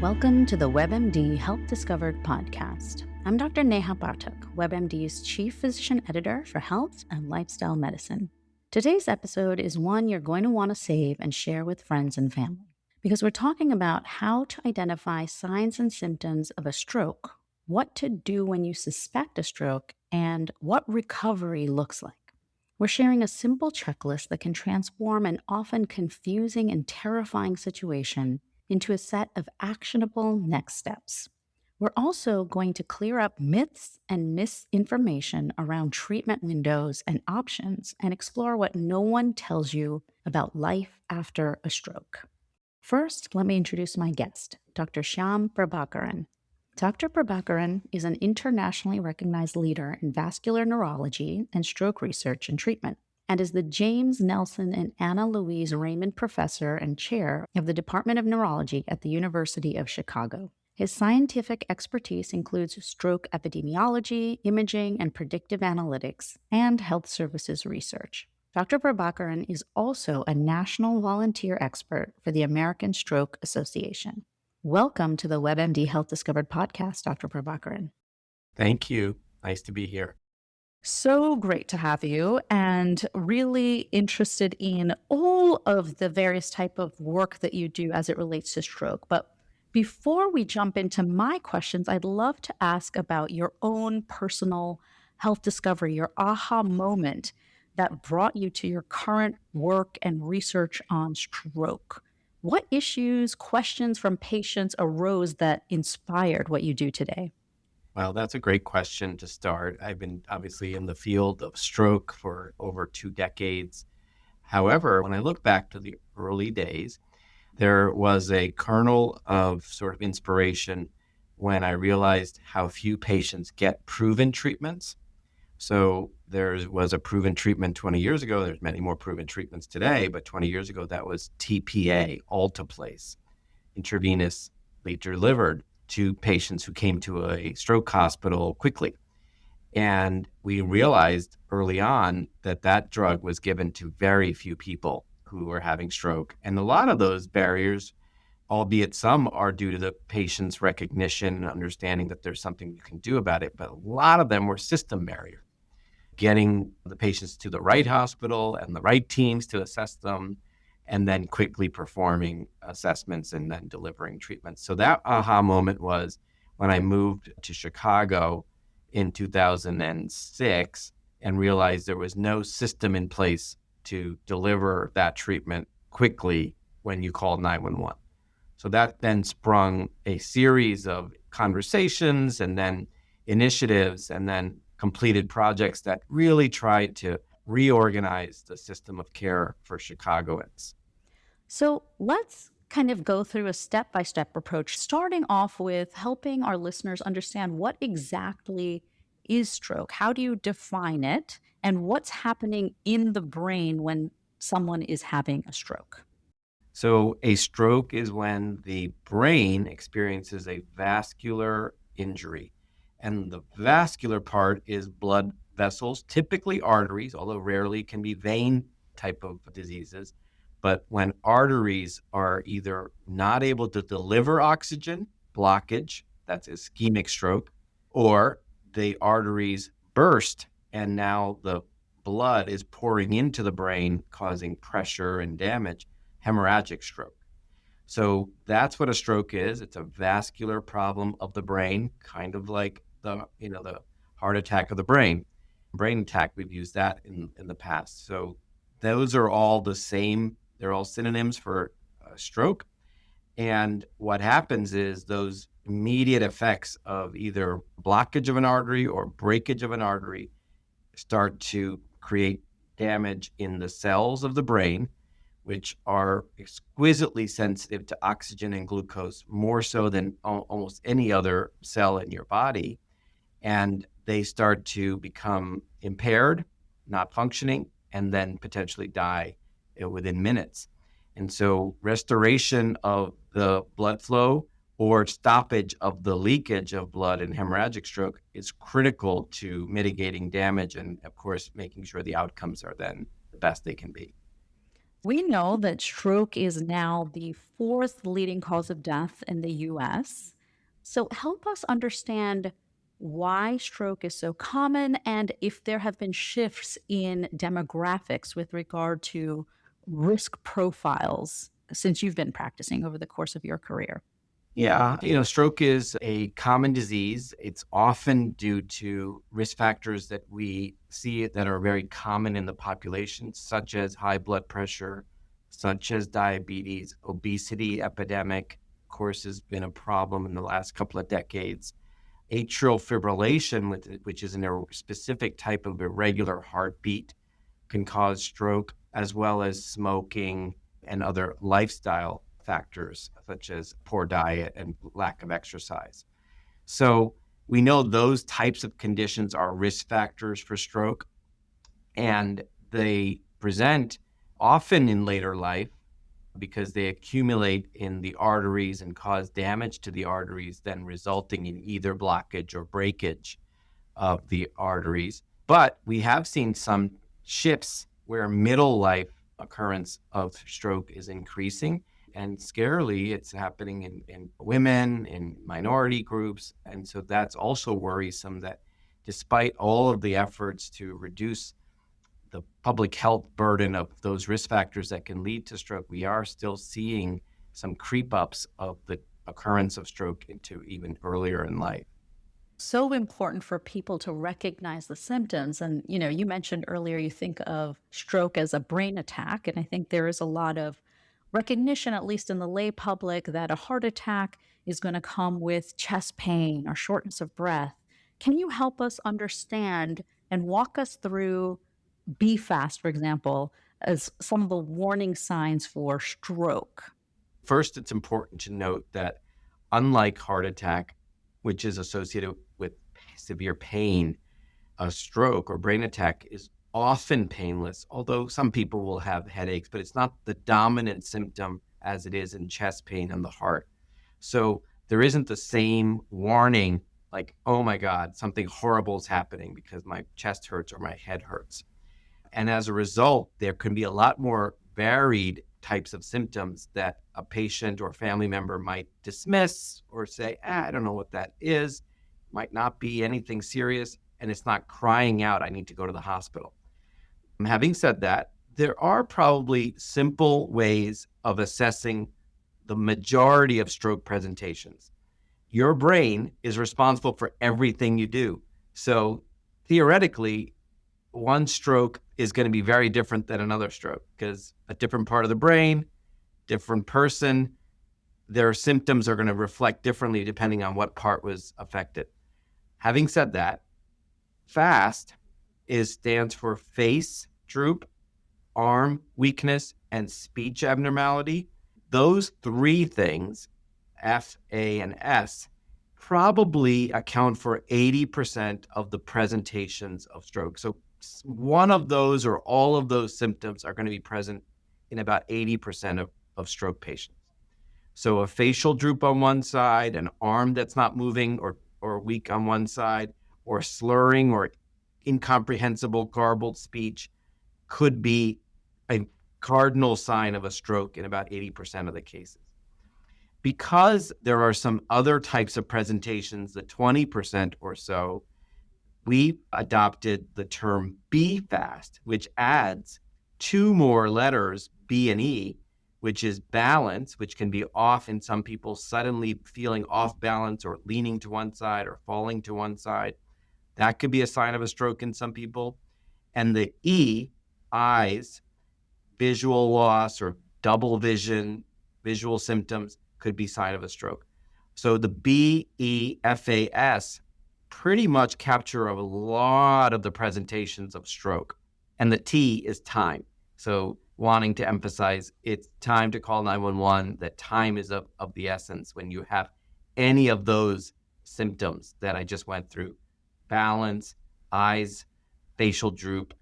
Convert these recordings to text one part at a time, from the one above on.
Welcome to the WebMD Health Discovered podcast. I'm Dr. Neha Pathak, WebMD's Chief Physician Editor for Health and Lifestyle Medicine. Today's episode is one you're going to want to save and share with friends and family because we're talking about how to identify signs and symptoms of a stroke, what to do when you suspect a stroke, and what recovery looks like. We're sharing a simple checklist that can transform an often confusing and terrifying situation into a set of actionable next steps. We're also going to clear up myths and misinformation around treatment windows and options and explore what no one tells you about life after a stroke. First, let me introduce my guest, Dr. Shyam Prabhakaran. Dr. Prabhakaran is an internationally recognized leader in vascular neurology and stroke research and treatment, and is the James Nelson and Anna Louise Raymond Professor and Chair of the Department of Neurology at the University of Chicago. His scientific expertise includes stroke epidemiology, imaging, and predictive analytics, and health services research. Dr. Prabhakaran is also a national volunteer expert for the American Stroke Association. Welcome to the WebMD Health Discovered podcast, Dr. Prabhakaran. Thank you. Nice to be here. So great to have you, and really interested in all of the various type of work that you do as it relates to stroke. But before we jump into my questions, I'd love to ask about your own personal health discovery, your aha moment that brought you to your current work and research on stroke. What issues, questions from patients arose that inspired what you do today? Well, that's a great question to start. I've been obviously in the field of stroke for over 2 decades. However, when I look back to the early days, there was a kernel of sort of inspiration when I realized how few patients get proven treatments. So there was a proven treatment 20 years ago. There's many more proven treatments today, but 20 years ago, that was TPA, Alteplase, intravenously delivered to patients who came to a stroke hospital quickly. And we realized early on that that drug was given to very few people who were having stroke. And a lot of those barriers, albeit some are due to the patient's recognition and understanding that there's something you can do about it, but a lot of them were system barriers. Getting the patients to the right hospital and the right teams to assess them, and then quickly performing assessments and then delivering treatments. So that aha moment was when I moved to Chicago in 2006 and realized there was no system in place to deliver that treatment quickly when you called 911. So that then sprung a series of conversations and then initiatives and then completed projects that really tried to reorganize the system of care for Chicagoans. So let's kind of go through a step-by-step approach, starting off with helping our listeners understand what exactly is stroke. How do you define it, and what's happening in the brain when someone is having a stroke? So a stroke is when the brain experiences a vascular injury. And the vascular part is blood vessels, typically arteries, although rarely can be vein type of diseases. But when arteries are either not able to deliver oxygen, blockage, that's ischemic stroke, or the arteries burst and now the blood is pouring into the brain, causing pressure and damage, hemorrhagic stroke. So that's what a stroke is. It's a vascular problem of the brain, kind of like the heart attack of the brain. Brain attack, we've used that in the past. So those are all the same. They're all synonyms for stroke. And what happens is those immediate effects of either blockage of an artery or breakage of an artery start to create damage in the cells of the brain, which are exquisitely sensitive to oxygen and glucose, more so than almost any other cell in your body. And they start to become impaired, not functioning, and then potentially die within minutes. And so restoration of the blood flow or stoppage of the leakage of blood in hemorrhagic stroke is critical to mitigating damage and, of course, making sure the outcomes are then the best they can be. We know that stroke is now the fourth leading cause of death in the US. So, help us understand why stroke is so common and if there have been shifts in demographics with regard to risk profiles since you've been practicing over the course of your career. Yeah, stroke is a common disease. It's often due to risk factors that we see that are very common in the population, such as high blood pressure, such as diabetes, obesity epidemic, of course, has been a problem in the last couple of decades. Atrial fibrillation, which is a specific type of irregular heartbeat, can cause stroke, as well as smoking and other lifestyle factors, such as poor diet and lack of exercise. So we know those types of conditions are risk factors for stroke, and they present often in later life because they accumulate in the arteries and cause damage to the arteries, then resulting in either blockage or breakage of the arteries. But we have seen some shifts where middle life occurrence of stroke is increasing. And scarily, it's happening in women, in minority groups. And so that's also worrisome that despite all of the efforts to reduce the public health burden of those risk factors that can lead to stroke, we are still seeing some creep ups of the occurrence of stroke into even earlier in life. So important for people to recognize the symptoms. And, you mentioned earlier you think of stroke as a brain attack. And I think there is a lot of recognition, at least in the lay public, that a heart attack is going to come with chest pain or shortness of breath. Can you help us understand and walk us through BFAST, for example, as some of the warning signs for stroke? First, it's important to note that unlike heart attack, which is associated with severe pain, a stroke or brain attack is often painless, although some people will have headaches, but it's not the dominant symptom as it is in chest pain and the heart. So there isn't the same warning like, oh my God, something horrible is happening because my chest hurts or my head hurts. And as a result, there can be a lot more varied types of symptoms that a patient or family member might dismiss or say, I don't know what that is. Might not be anything serious, and it's not crying out, I need to go to the hospital. Having said that, there are probably simple ways of assessing the majority of stroke presentations. Your brain is responsible for everything you do. So theoretically, one stroke is going to be very different than another stroke because a different part of the brain, different person, their symptoms are going to reflect differently depending on what part was affected. Having said that, FAST stands for face droop, arm weakness, and speech abnormality. Those three things, F, A, and S, probably account for 80% of the presentations of stroke. So one of those or all of those symptoms are going to be present in about 80% of stroke patients. So a facial droop on one side, an arm that's not moving or weak on one side, or slurring or incomprehensible garbled speech could be a cardinal sign of a stroke in about 80% of the cases. Because there are some other types of presentations, the 20% or so, we adopted the term BFAST, which adds two more letters, B and E, which is balance, which can be off in some people, suddenly feeling off balance or leaning to one side or falling to one side. That could be a sign of a stroke in some people. And the E, eyes, visual loss or double vision, visual symptoms could be sign of a stroke. So the BEFAS pretty much capture a lot of the presentations of stroke. And the T is time. So wanting to emphasize it's time to call 911, that time is of the essence when you have any of those symptoms that I just went through: balance, eyes, facial droop,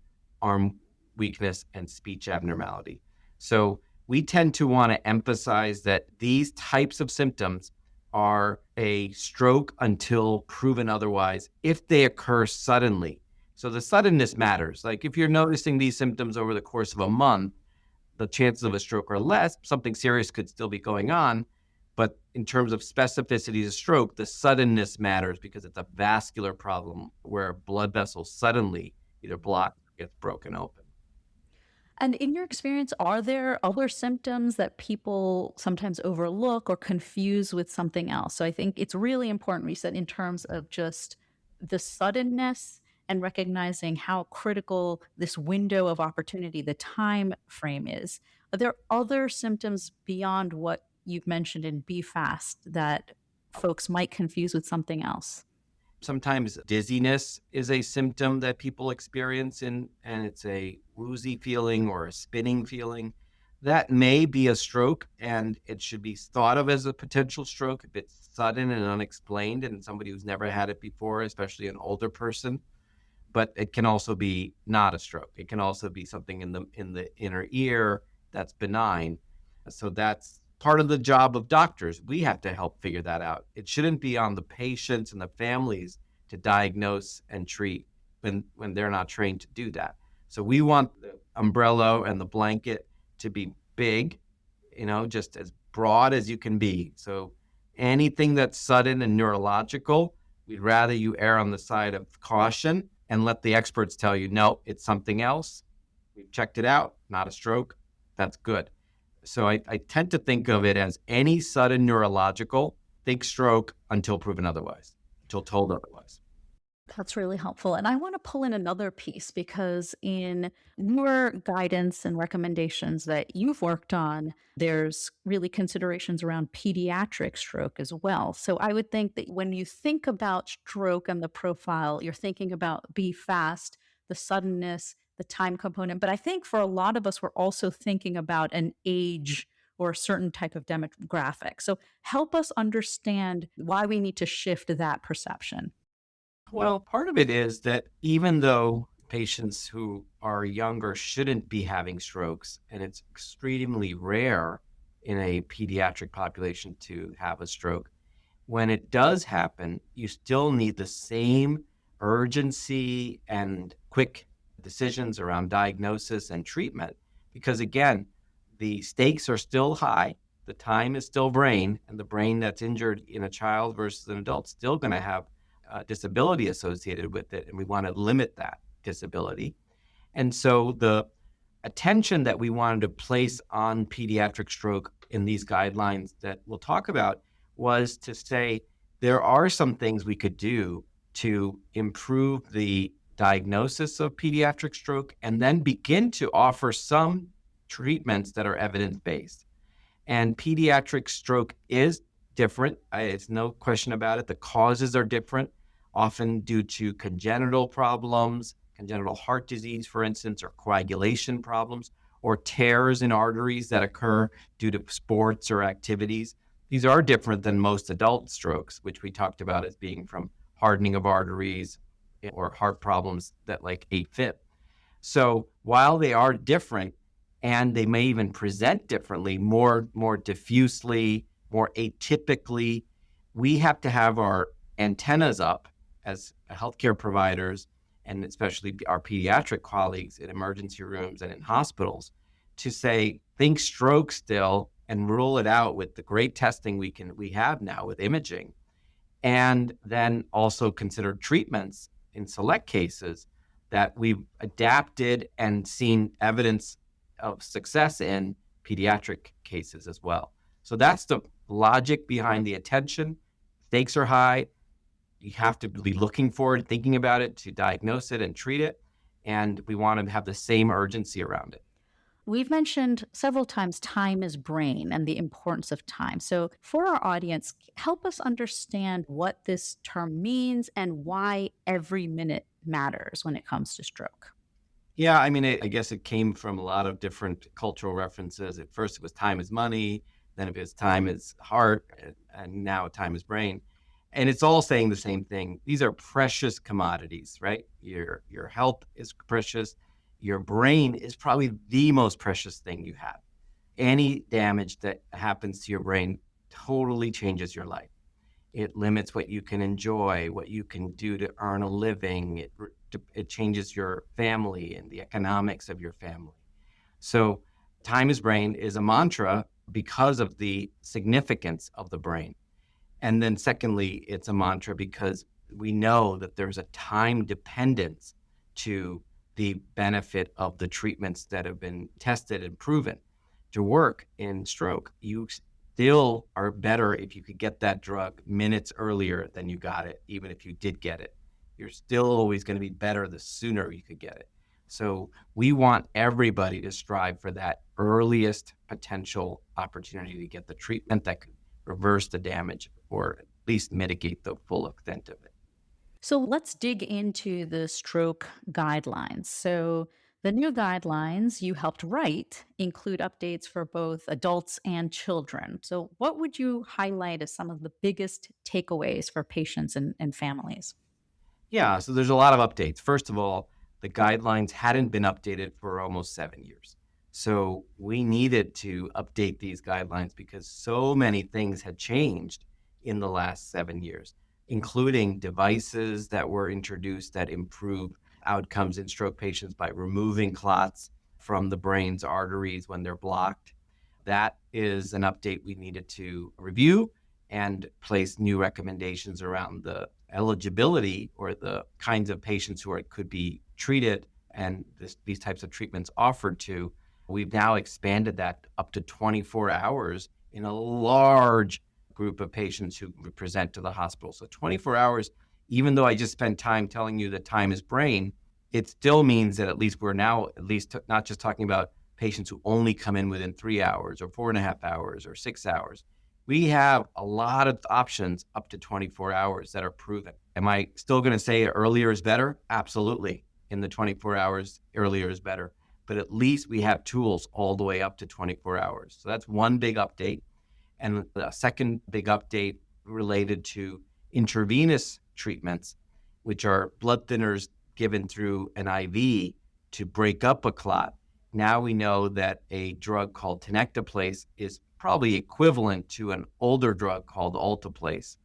arm weakness, and speech abnormality. So we tend to want to emphasize that these types of symptoms are a stroke until proven otherwise if they occur suddenly. So the suddenness matters. Like if you're noticing these symptoms over the course of a month, the chances of a stroke are less. Something serious could still be going on. But in terms of specificity of stroke, the suddenness matters because it's a vascular problem where blood vessels suddenly either block or gets broken open. And in your experience, are there other symptoms that people sometimes overlook or confuse with something else? So I think it's really important, we said, in terms of just the suddenness and recognizing how critical this window of opportunity, the time frame is. Are there other symptoms beyond what you've mentioned in Be Fast that folks might confuse with something else? Sometimes dizziness is a symptom that people experience, and it's a woozy feeling or a spinning feeling. That may be a stroke, and it should be thought of as a potential stroke if it's sudden and unexplained and somebody who's never had it before, especially an older person. But it can also be not a stroke. It can also be something in the inner ear that's benign. So that's part of the job of doctors. We have to help figure that out. It shouldn't be on the patients and the families to diagnose and treat when they're not trained to do that. So we want the umbrella and the blanket to be big, just as broad as you can be. So anything that's sudden and neurological, we'd rather you err on the side of caution and let the experts tell you, no, it's something else. We've checked it out, not a stroke. That's good. So I tend to think of it as any sudden neurological, think stroke until proven otherwise, until told otherwise. That's really helpful. And I want to pull in another piece because in your guidance and recommendations that you've worked on, there's really considerations around pediatric stroke as well. So I would think that when you think about stroke and the profile, you're thinking about Be Fast, the suddenness, the time component. But I think for a lot of us, we're also thinking about an age or a certain type of demographic. So help us understand why we need to shift that perception. Well, part of it is that even though patients who are younger shouldn't be having strokes, and it's extremely rare in a pediatric population to have a stroke, when it does happen, you still need the same urgency and quick decisions around diagnosis and treatment. Because again, the stakes are still high, the time is still brain, and the brain that's injured in a child versus an adult is still going to have disability associated with it, and we want to limit that disability. And so the attention that we wanted to place on pediatric stroke in these guidelines that we'll talk about was to say there are some things we could do to improve the diagnosis of pediatric stroke and then begin to offer some treatments that are evidence-based. And pediatric stroke is different. It's no question about it. The causes are different, often due to congenital problems, congenital heart disease, for instance, or coagulation problems, or tears in arteries that occur due to sports or activities. These are different than most adult strokes, which we talked about as being from hardening of arteries or heart problems that like AFib. So while they are different, and they may even present differently, more diffusely, more atypically, we have to have our antennas up as healthcare providers, and especially our pediatric colleagues in emergency rooms and in hospitals, to say, think stroke still and rule it out with the great testing we have now with imaging, and then also consider treatments in select cases that we've adapted and seen evidence of success in pediatric cases as well. So that's the logic behind the attention. Stakes are high. You have to be looking forward, thinking about it to diagnose it and treat it. And we want to have the same urgency around it. We've mentioned several times time is brain and the importance of time. So, for our audience, help us understand what this term means and why every minute matters when it comes to stroke. Yeah, I mean, I guess it came from a lot of different cultural references. At first, it was time is money, then it was time is heart, and now time is brain. And it's all saying the same thing. These are precious commodities, right? Your health is precious. Your brain is probably the most precious thing you have. Any damage that happens to your brain totally changes your life. It limits what you can enjoy, what you can do to earn a living. It changes your family and the economics of your family. So time is brain is a mantra because of the significance of the brain. And then secondly, it's a mantra because we know that there's a time dependence to the benefit of the treatments that have been tested and proven to work in stroke. You still are better if you could get that drug minutes earlier than you got it, even if you did get it. You're still always going to be better the sooner you could get it. So we want everybody to strive for that earliest potential opportunity to get the treatment that could reverse the damage or at least mitigate the full extent of it. So let's dig into the stroke guidelines. So the new guidelines you helped write include updates for both adults and children. So what would you highlight as some of the biggest takeaways for patients and families? Yeah, so there's a lot of updates. First of all, the guidelines hadn't been updated for almost 7 years. So we needed to update these guidelines because so many things had changed in the last 7 years, including devices that were introduced that improve outcomes in stroke patients by removing clots from the brain's arteries when they're blocked. That is an update we needed to review and place new recommendations around the eligibility or the kinds of patients who could be treated and these types of treatments offered to. We've now expanded that up to 24 hours in a large group of patients who present to the hospital. So 24 hours, even though I just spent time telling you that time is brain, it still means that at least we're now not just talking about patients who only come in within 3 hours or 4.5 hours or 6 hours. We have a lot of options up to 24 hours that are proven. Am I still going to say earlier is better? Absolutely. In the 24 hours, earlier is better. But at least we have tools all the way up to 24 hours. So that's one big update. And the second big update related to intravenous treatments, which are blood thinners given through an IV to break up a clot. Now we know that a drug called tenecteplase is probably equivalent to an older drug called alteplase.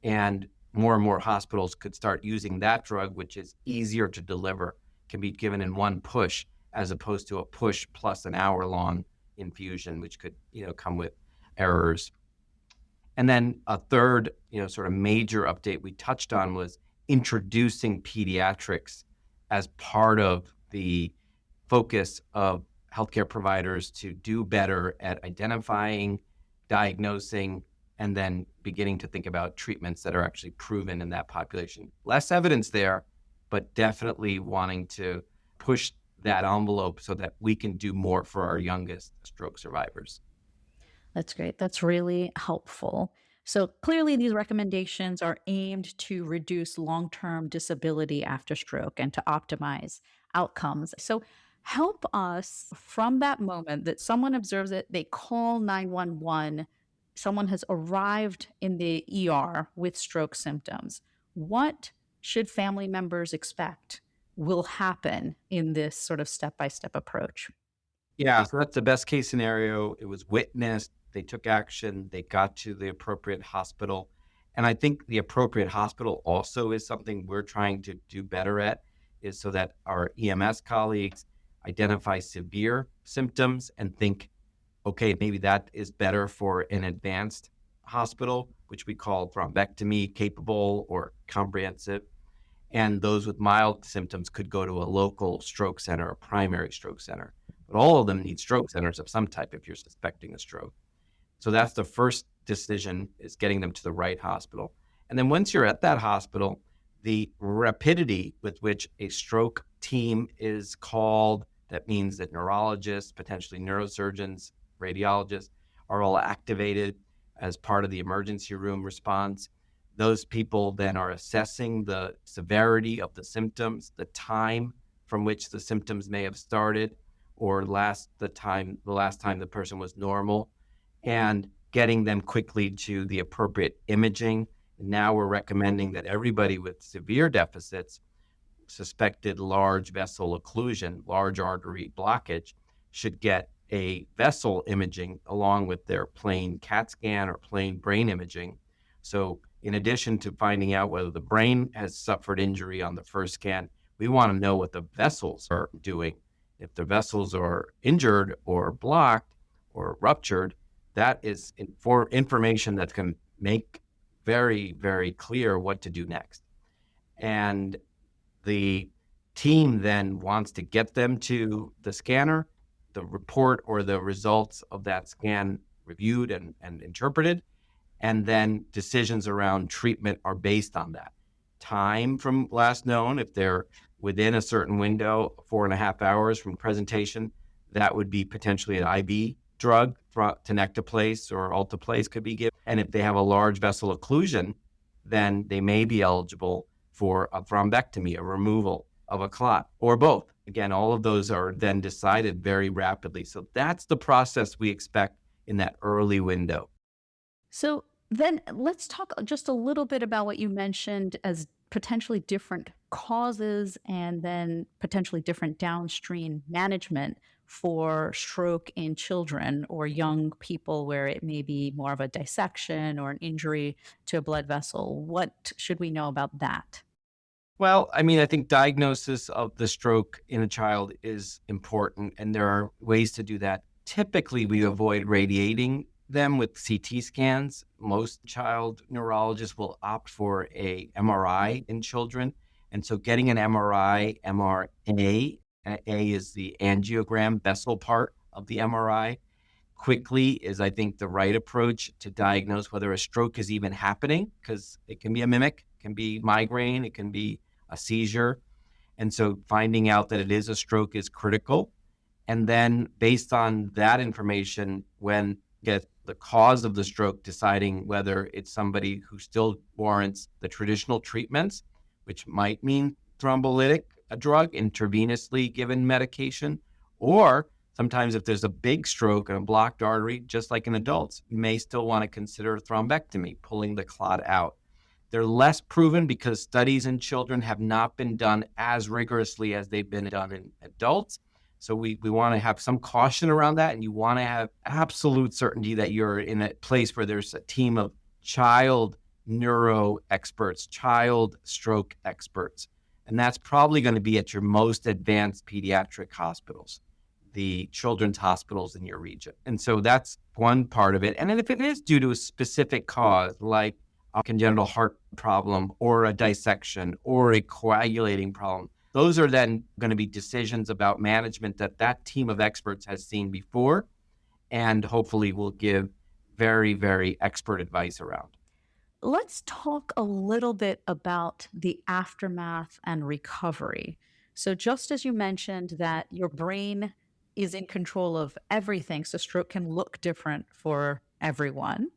And more hospitals could start using that drug, which is easier to deliver, can be given in one push, as opposed to a push plus an hour-long infusion, which could, come with errors. And then a third, sort of major update we touched on was introducing pediatrics as part of the focus of healthcare providers to do better at identifying, diagnosing, and then beginning to think about treatments that are actually proven in that population. Less evidence there, but definitely wanting to push that envelope so that we can do more for our youngest stroke survivors. That's great. That's really helpful. So clearly, these recommendations are aimed to reduce long term disability after stroke and to optimize outcomes. So help us from that moment that someone observes it, they call 911, someone has arrived in the ER with stroke symptoms. What should family members expect will happen in this sort of step by step approach? Yeah, so that's the best case scenario. It was witnessed, they took action, they got to the appropriate hospital. And I think the appropriate hospital also is something we're trying to do better at, is so that our EMS colleagues identify severe symptoms and think, okay, maybe that is better for an advanced hospital, which we call thrombectomy capable or comprehensive. And those with mild symptoms could go to a local stroke center, a primary stroke center. But all of them need stroke centers of some type if you're suspecting a stroke. So that's the first decision, is getting them to the right hospital. And then once you're at that hospital, the rapidity with which a stroke team is called, that means that neurologists, potentially neurosurgeons, radiologists are all activated as part of the emergency room response. Those people then are assessing the severity of the symptoms, the time from which the symptoms may have started, or the last time the person was normal, and getting them quickly to the appropriate imaging. Now we're recommending that everybody with severe deficits, suspected large vessel occlusion, large artery blockage, should get a vessel imaging along with their plain CAT scan or plain brain imaging. So in addition to finding out whether the brain has suffered injury on the first scan, we want to know what the vessels are doing If the vessels are injured or blocked or ruptured, that is information that can make very, very clear what to do next. And the team then wants to get them to the scanner, the report or the results of that scan reviewed and interpreted, and then decisions around treatment are based on that. Time from last known, if they're within a certain window, 4.5 hours from presentation, that would be potentially an IV drug, tenecteplase or alteplase could be given. And if they have a large vessel occlusion, then they may be eligible for a thrombectomy, a removal of a clot, or both. Again, all of those are then decided very rapidly. So that's the process we expect in that early window. So then let's talk just a little bit about what you mentioned as potentially different causes and then potentially different downstream management for stroke in children or young people where it may be more of a dissection or an injury to a blood vessel. What should we know about that? Well, I mean, I think diagnosis of the stroke in a child is important, and there are ways to do that. Typically, we avoid radiating them with CT scans. Most child neurologists will opt for a MRI in children. And so getting an MRI, MRA, A is the angiogram vessel part of the MRI, quickly is, I think, the right approach to diagnose whether a stroke is even happening, because it can be a mimic, it can be migraine, it can be a seizure. And so finding out that it is a stroke is critical. And then based on that information, when get the cause of the stroke, deciding whether it's somebody who still warrants the traditional treatments, which might mean thrombolytic, a drug, intravenously given medication, or sometimes if there's a big stroke and a blocked artery, just like in adults, you may still want to consider thrombectomy, pulling the clot out. They're less proven because studies in children have not been done as rigorously as they've been done in adults. So we want to have some caution around that, and you want to have absolute certainty that you're in a place where there's a team of child neuro experts, child stroke experts. And that's probably going to be at your most advanced pediatric hospitals, the children's hospitals in your region. And so that's one part of it. And then if it is due to a specific cause, like a congenital heart problem or a dissection or a coagulating problem, those are then going to be decisions about management that that team of experts has seen before and hopefully will give very, very expert advice around. Let's talk a little bit about the aftermath and recovery. So, just as you mentioned that your brain is in control of everything, so stroke can look different for everyone.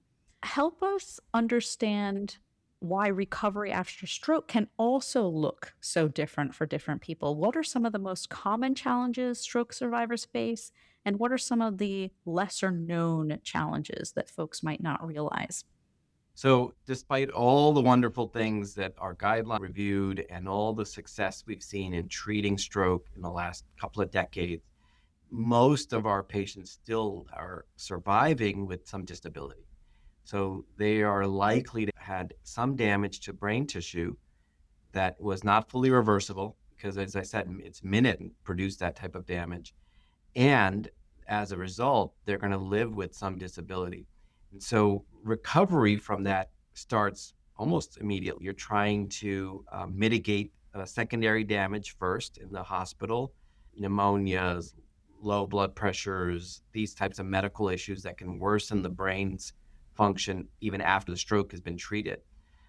Help us understand why recovery after stroke can also look so different for different people. What are some of the most common challenges stroke survivors face? And what are some of the lesser known challenges that folks might not realize? So, despite all the wonderful things that our guideline reviewed and all the success we've seen in treating stroke in the last couple of decades, most of our patients still are surviving with some disability. So they are likely to have had some damage to brain tissue that was not fully reversible because, as I said, it's minute produced that type of damage. And as a result, they're going to live with some disability. And so recovery from that starts almost immediately. You're trying to mitigate secondary damage first in the hospital, pneumonias, low blood pressures, these types of medical issues that can worsen the brain's function even after the stroke has been treated.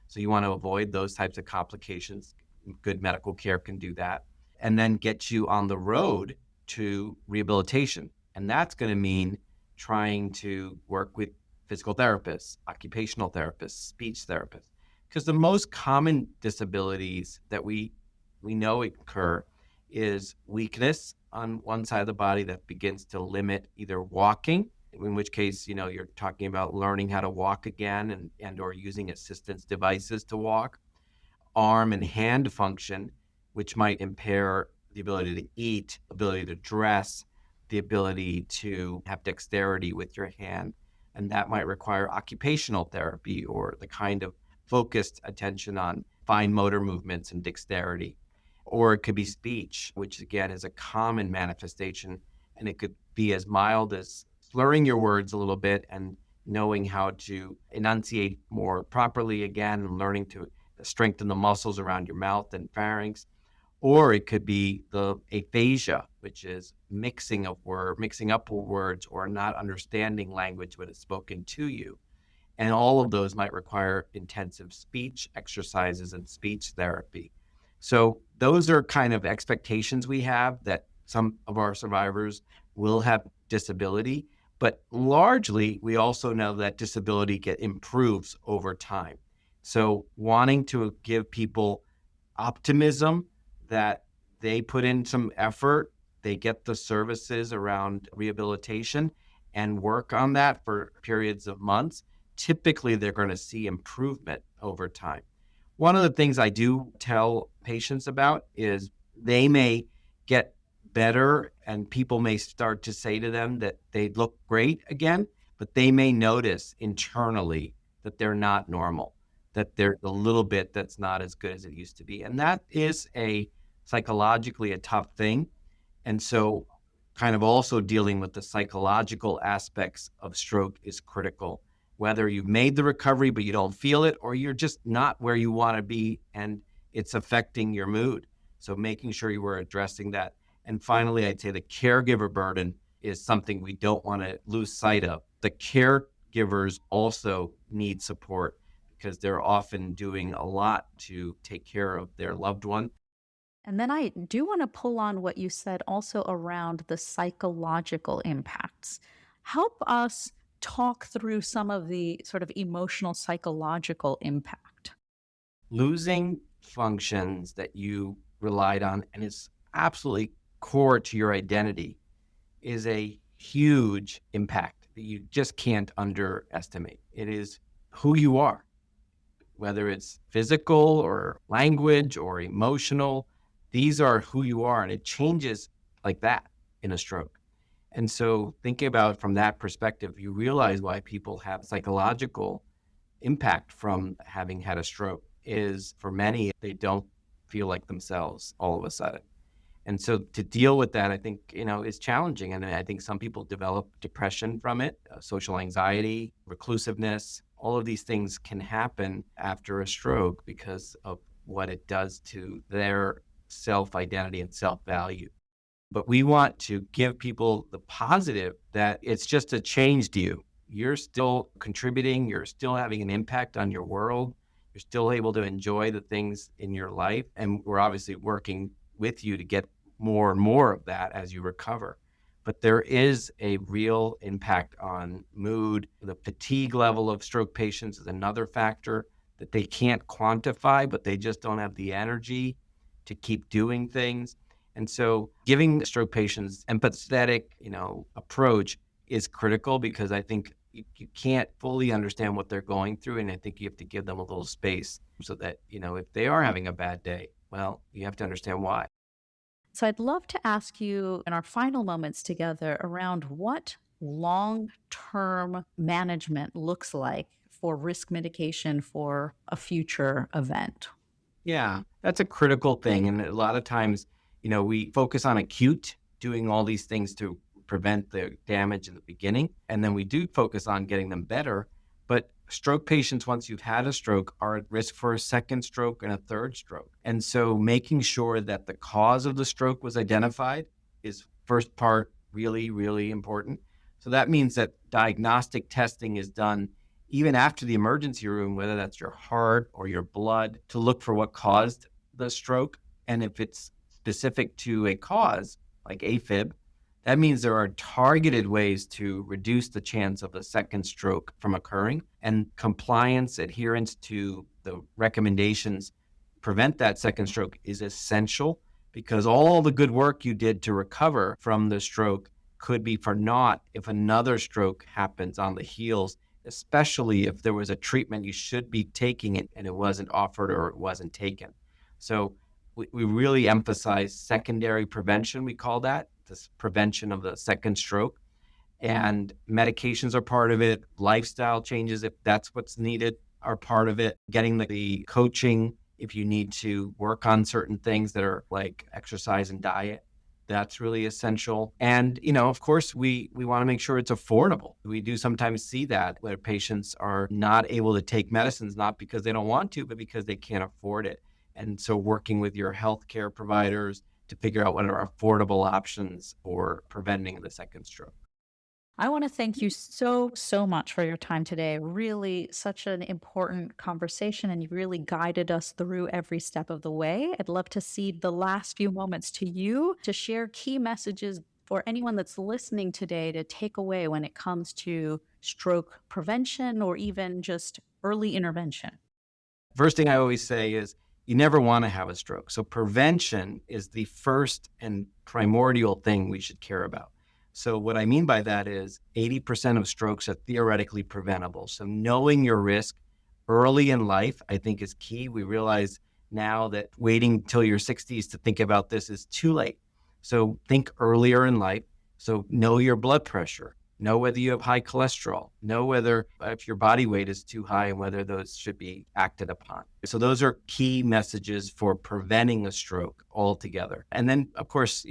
So you want to avoid those types of complications. Good medical care can do that. And then get you on the road to rehabilitation. And that's going to mean trying to work with physical therapists, occupational therapists, speech therapists. Because the most common disabilities that we know occur is weakness on one side of the body that begins to limit either walking, in which case, you're talking about learning how to walk again and or using assistance devices to walk, arm and hand function, which might impair the ability to eat, ability to dress, the ability to have dexterity with your hand. And that might require occupational therapy or the kind of focused attention on fine motor movements and dexterity. Or it could be speech, which again is a common manifestation. And it could be as mild as slurring your words a little bit and knowing how to enunciate more properly again and learning to strengthen the muscles around your mouth and pharynx. Or it could be the aphasia, which is mixing up words or not understanding language when it's spoken to you. And all of those might require intensive speech exercises and speech therapy. So those are kind of expectations we have that some of our survivors will have disability, but largely we also know that disability improves over time. So wanting to give people optimism that they put in some effort, they get the services around rehabilitation and work on that for periods of months, typically they're going to see improvement over time. One of the things I do tell patients about is they may get better and people may start to say to them that they look great again, but they may notice internally that they're not normal, that there's a little bit that's not as good as it used to be. And that is psychologically a tough thing. And so kind of also dealing with the psychological aspects of stroke is critical. Whether you've made the recovery, but you don't feel it, or you're just not where you want to be and it's affecting your mood. So making sure you were addressing that. And finally, I'd say the caregiver burden is something we don't want to lose sight of. The caregivers also need support because they're often doing a lot to take care of their loved one. And then I do want to pull on what you said also around the psychological impacts. Help us talk through some of the sort of emotional psychological impact. Losing functions that you relied on and is absolutely core to your identity is a huge impact that you just can't underestimate. It is who you are, whether it's physical or language or emotional. These are who you are, and it changes like that in a stroke. And so thinking about from that perspective, you realize why people have psychological impact from having had a stroke is for many, they don't feel like themselves all of a sudden. And so to deal with that, I think, is challenging. And I think some people develop depression from it, social anxiety, reclusiveness. All of these things can happen after a stroke because of what it does to their self-identity and self-value. But we want to give people the positive that it's just a changed you. You're still contributing. You're still having an impact on your world. You're still able to enjoy the things in your life. And we're obviously working with you to get more and more of that as you recover. But there is a real impact on mood. The fatigue level of stroke patients is another factor that they can't quantify, but they just don't have the energy to keep doing things. And so giving stroke patients empathetic, approach is critical because I think you can't fully understand what they're going through. And I think you have to give them a little space so that, if they are having a bad day, well, you have to understand why. So I'd love to ask you in our final moments together around what long-term management looks like for risk mitigation for a future event. Yeah, that's a critical thing. And a lot of times, we focus on acute, doing all these things to prevent the damage in the beginning. And then we do focus on getting them better. But stroke patients, once you've had a stroke, are at risk for a second stroke and a third stroke. And so making sure that the cause of the stroke was identified is first part really, really important. So that means that diagnostic testing is done even after the emergency room, whether that's your heart or your blood, to look for what caused the stroke. And if it's specific to a cause like AFib, that means there are targeted ways to reduce the chance of a second stroke from occurring, and compliance, adherence to the recommendations prevent that second stroke is essential because all the good work you did to recover from the stroke could be for naught if another stroke happens on the heels, especially if there was a treatment you should be taking it and it wasn't offered or it wasn't taken. So we really emphasize secondary prevention, we call that, this prevention of the second stroke. And medications are part of it. Lifestyle changes, if that's what's needed, are part of it. Getting the coaching If you need to work on certain things that are like exercise and diet, that's really essential. And, of course, we want to make sure it's affordable. We do sometimes see that where patients are not able to take medicines, not because they don't want to, but because they can't afford it. And so working with your healthcare providers to figure out what are affordable options for preventing the second stroke. I want to thank you so, so much for your time today. Really, such an important conversation, and you really guided us through every step of the way. I'd love to cede the last few moments to you to share key messages for anyone that's listening today to take away when it comes to stroke prevention or even just early intervention. First thing I always say is you never want to have a stroke. So prevention is the first and primordial thing we should care about. So what I mean by that is 80% of strokes are theoretically preventable. So knowing your risk early in life, I think, is key. We realize now that waiting till your 60s to think about this is too late. So think earlier in life. So know your blood pressure. Know whether you have high cholesterol. Know whether if your body weight is too high and whether those should be acted upon. So those are key messages for preventing a stroke altogether. And then, of course,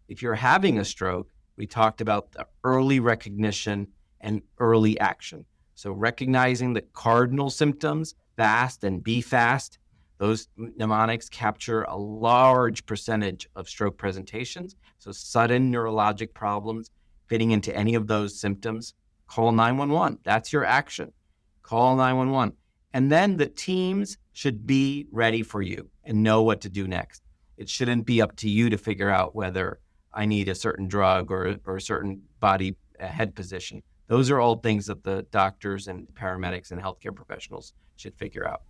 if you're having a stroke, we talked about the early recognition and early action. So recognizing the cardinal symptoms, fast and be fast, those mnemonics capture a large percentage of stroke presentations. So sudden neurologic problems fitting into any of those symptoms, call 911. That's your action. Call 911. And then the teams should be ready for you and know what to do next. It shouldn't be up to you to figure out whether I need a certain drug or a certain body head position. Those are all things that the doctors and paramedics and healthcare professionals should figure out.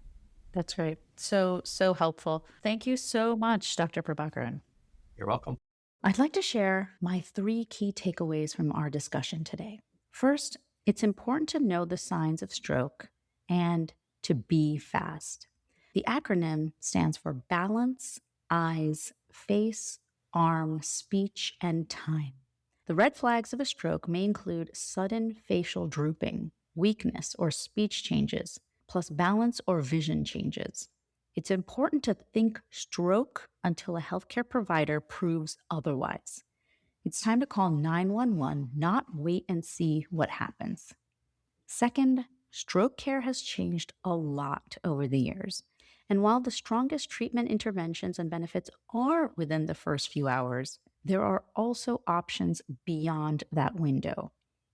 That's great. So, so helpful. Thank you so much, Dr. Prabhakaran. You're welcome. I'd like to share my 3 key takeaways from our discussion today. First, it's important to know the signs of stroke and to be fast. The acronym stands for balance, eyes, face, arm, speech, and time. The red flags of a stroke may include sudden facial drooping, weakness or speech changes, plus balance or vision changes. It's important to think stroke until a healthcare provider proves otherwise. It's time to call 911, not wait and see what happens. Second, stroke care has changed a lot over the years. And while the strongest treatment interventions and benefits are within the first few hours, there are also options beyond that window.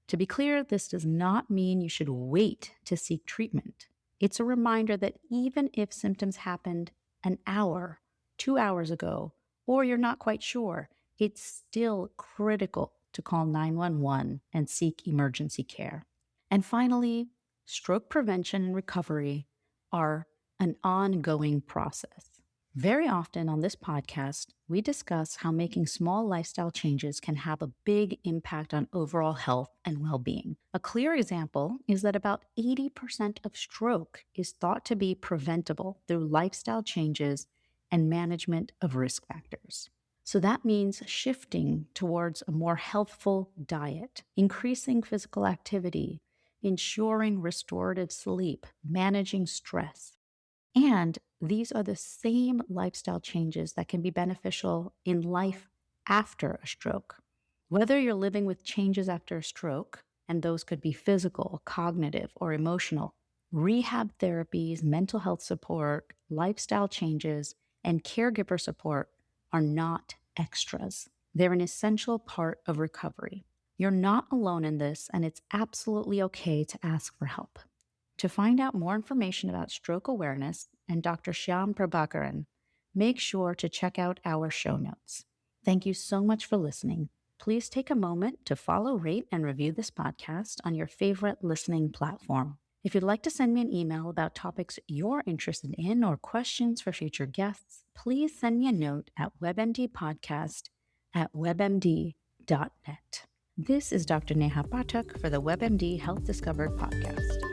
To be clear, this does not mean you should wait to seek treatment. It's a reminder that even if symptoms happened an hour, 2 hours ago, or you're not quite sure, it's still critical to call 911 and seek emergency care. And finally, stroke prevention and recovery are an ongoing process. Very often on this podcast, we discuss how making small lifestyle changes can have a big impact on overall health and well-being. A clear example is that about 80% of stroke is thought to be preventable through lifestyle changes and management of risk factors. So that means shifting towards a more healthful diet, increasing physical activity, ensuring restorative sleep, managing stress. And these are the same lifestyle changes that can be beneficial in life after a stroke. Whether you're living with changes after a stroke, and those could be physical, cognitive, or emotional, rehab therapies, mental health support, lifestyle changes, and caregiver support are not extras. They're an essential part of recovery. You're not alone in this, and it's absolutely okay to ask for help. To find out more information about stroke awareness and Dr. Shyam Prabhakaran, make sure to check out our show notes. Thank you so much for listening. Please take a moment to follow, rate, and review this podcast on your favorite listening platform. If you'd like to send me an email about topics you're interested in or questions for future guests, please send me a note at webmdpodcast@webmd.net. This is Dr. Neha Pathak for the WebMD Health Discovered podcast.